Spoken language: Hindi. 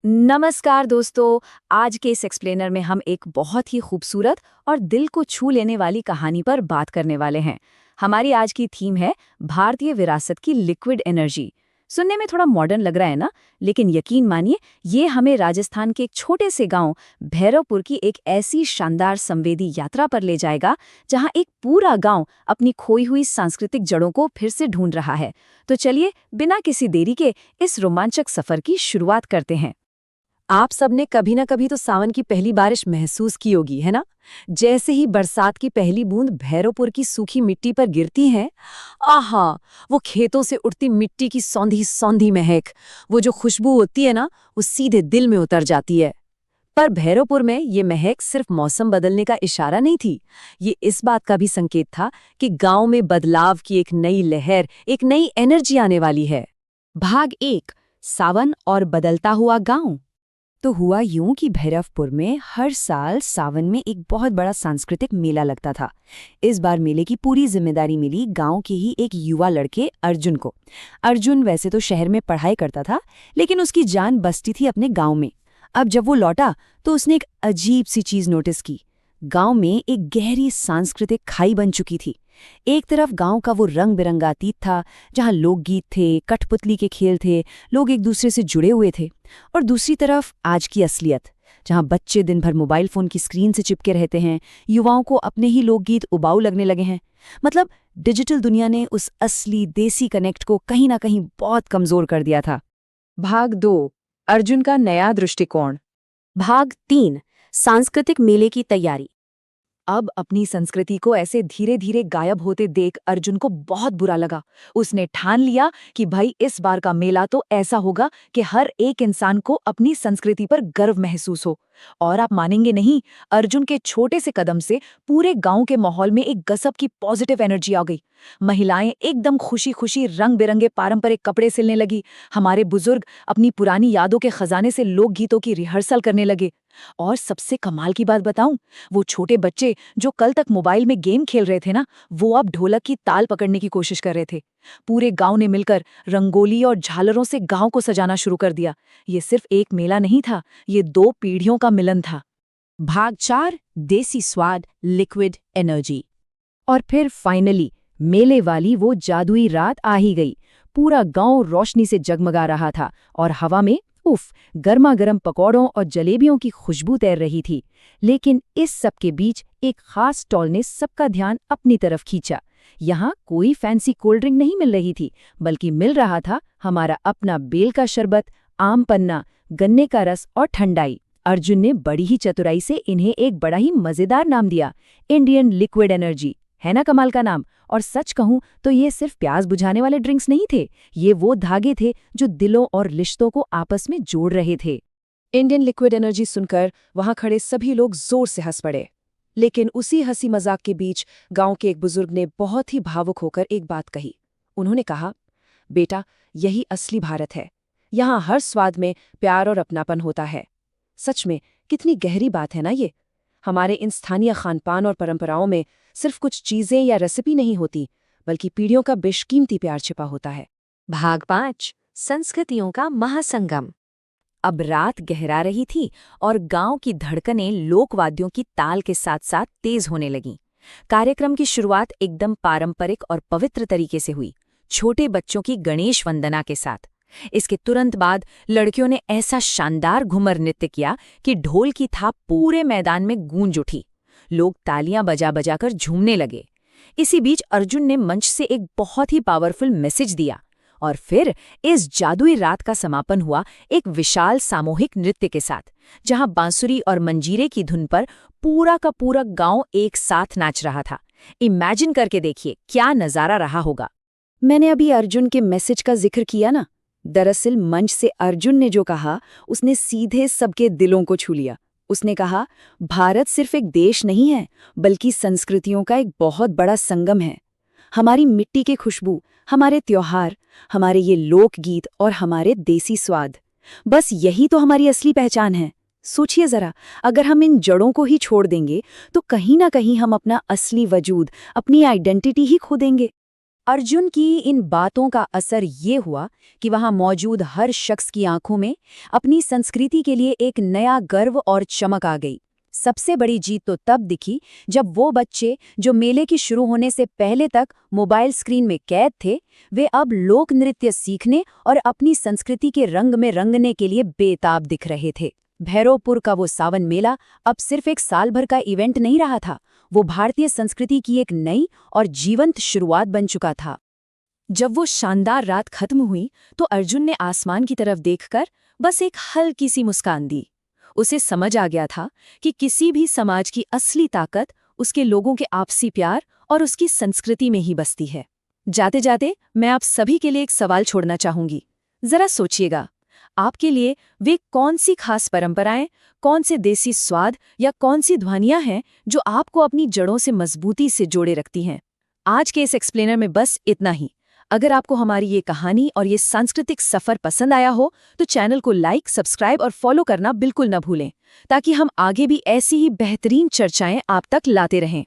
नमस्कार दोस्तों। आज के इस एक्सप्लेनर में हम एक बहुत ही खूबसूरत और दिल को छू लेने वाली कहानी पर बात करने वाले हैं। हमारी आज की थीम है भारतीय विरासत की लिक्विड एनर्जी। सुनने में थोड़ा मॉडर्न लग रहा है ना, लेकिन यकीन मानिए ये हमें राजस्थान के एक छोटे से गांव भैरवपुर की एक ऐसी शानदार संवेदी यात्रा पर ले जाएगा जहां एक पूरा गांव अपनी खोई हुई सांस्कृतिक जड़ों को फिर से ढूंढ रहा है। तो चलिए बिना किसी देरी के इस रोमांचक सफर की शुरुआत करते हैं। आप सबने कभी ना कभी तो सावन की पहली बारिश महसूस की होगी, है ना? जैसे ही बरसात की पहली बूंद भैरवपुर की सूखी मिट्टी पर गिरती है, आहा, वो खेतों से उड़ती मिट्टी की सौंधी सौंधी महक, वो जो खुशबू होती है ना, वो सीधे दिल में उतर जाती है। पर भैरवपुर में ये महक सिर्फ मौसम बदलने का इशारा नहीं थी, ये इस बात का भी संकेत था कि गांव में बदलाव की एक नई लहर, एक नई एनर्जी आने वाली है। भाग 1, सावन और बदलता हुआ गांव। तो हुआ यूं कि भैरवपुर में हर साल सावन में एक बहुत बड़ा सांस्कृतिक मेला लगता था। इस बार मेले की पूरी जिम्मेदारी मिली गांव के ही एक युवा लड़के अर्जुन को। अर्जुन वैसे तो शहर में पढ़ाई करता था, लेकिन उसकी जान बसती थी अपने गांव में। अब जब वो लौटा तो उसने एक अजीब सी चीज नोटिस की। गांव में एक गहरी सांस्कृतिक खाई बन चुकी थी। एक तरफ गांव का वो रंग बिरंगा अतीत था, जहां लोकगीत थे, कठपुतली के खेल थे, लोग एक दूसरे से जुड़े हुए थे। और दूसरी तरफ आज की असलियत, जहां बच्चे दिन भर मोबाइल फोन की स्क्रीन से चिपके रहते हैं, युवाओं को अपने ही लोकगीत उबाऊ लगने लगे हैं। मतलब डिजिटल दुनिया ने उस असली देसी कनेक्ट को कहीं ना कहीं बहुत कमजोर कर दिया था। भाग 2, अर्जुन का नया दृष्टिकोण। भाग 3, सांस्कृतिक मेले की तैयारी। अब अपनी संस्कृति को ऐसे धीरे धीरे गायब होते देख अर्जुन को बहुत बुरा लगा। उसने ठान लिया कि भाई इस बार का मेला तो ऐसा होगा कि हर एक इंसान को अपनी संस्कृति पर गर्व महसूस हो। और आप मानेंगे नहीं, अर्जुन के छोटे से कदम से पूरे गांव के माहौल में एक गजब की पॉजिटिव एनर्जी आ गई। महिलाएं एकदम खुशी खुशी रंग बिरंगे पारंपरिक कपड़े सिलने लगी। हमारे बुजुर्ग अपनी पुरानी यादों के खजाने से लोकगीतों की रिहर्सल करने लगे। और सबसे कमाल की बात बताऊं, वो छोटे बच्चे जो कल तक मोबाइल में गेम खेल रहे थे ना, वो अब ढोलक की ताल पकड़ने की कोशिश कर रहे थे। पूरे गांव ने मिलकर रंगोली और झालरों से गांव को सजाना शुरू कर दिया। ये सिर्फ एक मेला नहीं था, ये 2 पीढ़ियों का मिलन था। भाग 4, देसी स्वाद, लिक्विड एनर्जी। और फिर फाइनली मेले वाली वो जादुई रात आ ही गई। पूरा गांव रोशनी से जगमगा रहा था और हवा में उफ, गर्मा गर्म पकौड़ों और जलेबियों की खुशबू तैर रही थी। लेकिन इस सब के बीच एक खास स्टॉल ने सबका ध्यान अपनी तरफ खींचा। यहाँ कोई फैंसी कोल्ड ड्रिंक नहीं मिल रही थी, बल्कि मिल रहा था हमारा अपना बेल का शरबत, आम पन्ना, गन्ने का रस और ठंडाई। अर्जुन ने बड़ी ही चतुराई से इन्हें एक बड़ा ही मजेदार नाम दिया, इंडियन लिक्विड एनर्जी। है ना कमाल का नाम? और सच कहूं तो ये सिर्फ प्यास बुझाने वाले ड्रिंक्स नहीं थे, ये वो धागे थे जो दिलों और रिश्तों को आपस में जोड़ रहे थे। इंडियन लिक्विड एनर्जी सुनकर वहां खड़े सभी लोग जोर से हंस पड़े। लेकिन उसी हंसी मजाक के बीच गांव के एक बुजुर्ग ने बहुत ही भावुक होकर एक बात कही। उन्होंने कहा, बेटा, यही असली भारत है। यहाँ हर स्वाद में प्यार और अपनापन होता है। सच में कितनी गहरी बात है ना ये। हमारे इन स्थानीय खानपान और परंपराओं में सिर्फ कुछ चीजें या रेसिपी नहीं होती, बल्कि पीढ़ियों का बेशकीमती प्यार छिपा होता है। भाग 5, संस्कृतियों का महासंगम। अब रात गहरा रही थी और गांव की धड़कनें लोकवाद्यों की ताल के साथ साथ तेज होने लगीं। कार्यक्रम की शुरुआत एकदम पारंपरिक और पवित्र तरीके से हुई, छोटे बच्चों की गणेश वंदना के साथ। इसके तुरंत बाद लड़कियों ने ऐसा शानदार घूमर नृत्य किया कि ढोल की थाप पूरे मैदान में गूंज उठी। लोग तालियां बजा बजाकर झूमने लगे। इसी बीच अर्जुन ने मंच से एक बहुत ही पावरफुल मैसेज दिया। और फिर इस जादुई रात का समापन हुआ एक विशाल सामूहिक नृत्य के साथ, जहां बांसुरी और मंजीरे की धुन पर पूरा का पूरा गांव एक साथ नाच रहा था। इमेजिन करके देखिए क्या नजारा रहा होगा। मैंने अभी अर्जुन के मैसेज का जिक्र किया ना, दरअसल मंच से अर्जुन ने जो कहा उसने सीधे सबके दिलों को छू लिया। उसने कहा, भारत सिर्फ एक देश नहीं है, बल्कि संस्कृतियों का एक बहुत बड़ा संगम है। हमारी मिट्टी की खुशबू, हमारे त्योहार, हमारे ये लोकगीत और हमारे देसी स्वाद, बस यही तो हमारी असली पहचान है। सोचिए जरा, अगर हम इन जड़ों को ही छोड़ देंगे तो कहीं ना कहीं हम अपना असली वजूद, अपनी आइडेंटिटी ही खो देंगे। अर्जुन की इन बातों का असर ये हुआ कि वहां मौजूद हर शख्स की आंखों में अपनी संस्कृति के लिए एक नया गर्व और चमक आ गई। सबसे बड़ी जीत तो तब दिखी जब वो बच्चे जो मेले की शुरू होने से पहले तक मोबाइल स्क्रीन में कैद थे, वे अब लोक नृत्य सीखने और अपनी संस्कृति के रंग में रंगने के लिए बेताब दिख रहे थे। भैरवपुर का वो सावन मेला अब सिर्फ एक साल भर का इवेंट नहीं रहा था, वो भारतीय संस्कृति की एक नई और जीवंत शुरुआत बन चुका था। जब वो शानदार रात खत्म हुई तो अर्जुन ने आसमान की तरफ देखकर बस एक हल्की सी मुस्कान दी। उसे समझ आ गया था कि किसी भी समाज की असली ताकत उसके लोगों के आपसी प्यार और उसकी संस्कृति में ही बसती है। जाते जाते मैं आप सभी के लिए एक सवाल छोड़ना चाहूंगी। जरा सोचिएगा, आपके लिए वे कौन सी खास परंपराएं, कौन से देसी स्वाद या कौन सी ध्वनियां हैं जो आपको अपनी जड़ों से मजबूती से जोड़े रखती हैं। आज के इस एक्सप्लेनर में बस इतना ही। अगर आपको हमारी ये कहानी और ये सांस्कृतिक सफर पसंद आया हो तो चैनल को लाइक, सब्सक्राइब और फॉलो करना बिल्कुल न भूलें, ताकि हम आगे भी ऐसी ही बेहतरीन चर्चाएं आप तक लाते रहें।